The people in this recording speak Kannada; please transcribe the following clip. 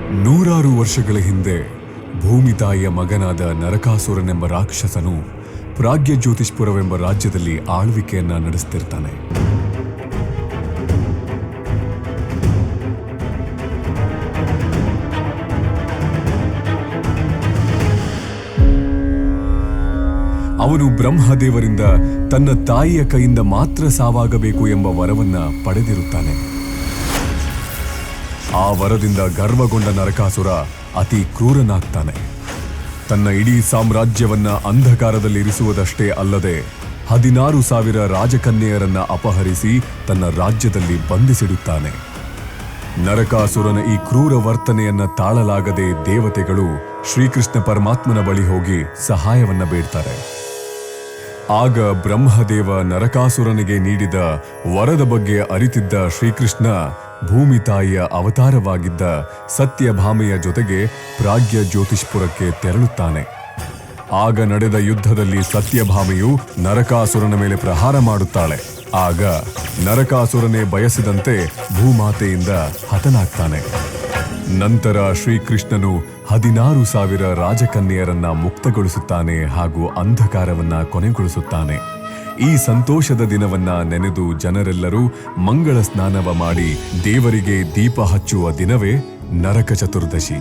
ನೂರಾರು ವರ್ಷಗಳ ಹಿಂದೆ ಭೂಮಿ ತಾಯಿಯ ಮಗನಾದ ನರಕಾಸುರನೆಂಬ ರಾಕ್ಷಸನು ಪ್ರಾಗ್ಯ ಜ್ಯೋತಿಷ್ಪುರವೆಂಬ ರಾಜ್ಯದಲ್ಲಿ ಆಳ್ವಿಕೆಯನ್ನ ನಡೆಸ್ತಿರ್ತಾನೆ. ಅವನು ಬ್ರಹ್ಮದೇವರಿಂದ ತನ್ನ ತಾಯಿಯ ಕೈಯಿಂದ ಮಾತ್ರ ಸಾವಾಗಬೇಕು ಎಂಬ ವರವನ್ನ ಪಡೆದಿರುತ್ತಾನೆ. ಆ ವರದಿಂದ ಗರ್ವಗೊಂಡ ನರಕಾಸುರ ಅತಿ ಕ್ರೂರನಾಗ್ತಾನೆ. ತನ್ನ ಇಡೀ ಸಾಮ್ರಾಜ್ಯವನ್ನ ಅಂಧಕಾರದಲ್ಲಿರಿಸುವುದಷ್ಟೇ ಅಲ್ಲದೆ 16,000 ರಾಜಕನ್ಯೆಯರನ್ನ ಅಪಹರಿಸಿ ತನ್ನ ರಾಜ್ಯದಲ್ಲಿ ಬಂಧಿಸಿಡುತ್ತಾನೆ. ನರಕಾಸುರನ ಈ ಕ್ರೂರ ವರ್ತನೆಯನ್ನ ತಾಳಲಾಗದೆ ದೇವತೆಗಳು ಶ್ರೀಕೃಷ್ಣ ಪರಮಾತ್ಮನ ಬಳಿ ಹೋಗಿ ಸಹಾಯವನ್ನ ಬೇಡ್ತಾರೆ. ಆಗ ಬ್ರಹ್ಮದೇವ ನರಕಾಸುರನಿಗೆ ನೀಡಿದ ವರದ ಬಗ್ಗೆ ಅರಿತಿದ್ದ ಶ್ರೀಕೃಷ್ಣ ಭೂಮಿ ತಾಯಿಯ ಅವತಾರವಾಗಿದ್ದ ಸತ್ಯಭಾಮೆಯ ಜೊತೆಗೆ ಪ್ರಾಗ್ಯ ಜ್ಯೋತಿಷ್ಪುರಕ್ಕೆ ತೆರಳುತ್ತಾನೆ. ಆಗ ನಡೆದ ಯುದ್ಧದಲ್ಲಿ ಸತ್ಯಭಾಮೆಯು ನರಕಾಸುರನ ಮೇಲೆ ಪ್ರಹಾರ ಮಾಡುತ್ತಾಳೆ. ಆಗ ನರಕಾಸುರನೇ ಬಯಸಿದಂತೆ ಭೂಮಾತೆಯಿಂದ ಹತನಾಗ್ತಾನೆ. ನಂತರ ಶ್ರೀಕೃಷ್ಣನು 16,000 ರಾಜಕನ್ಯೆಯರನ್ನ ಮುಕ್ತಗೊಳಿಸುತ್ತಾನೆ ಹಾಗೂ ಅಂಧಕಾರವನ್ನ ಕೊನೆಗೊಳಿಸುತ್ತಾನೆ. ಈ ಸಂತೋಷದ ದಿನವನ್ನ ನೆನೆದು ಜನರೆಲ್ಲರೂ ಮಂಗಳ ಸ್ನಾನವ ಮಾಡಿ ದೇವರಿಗೆ ದೀಪ ಹಚ್ಚುವ ದಿನವೇ ನರಕ ಚತುರ್ದಶಿ.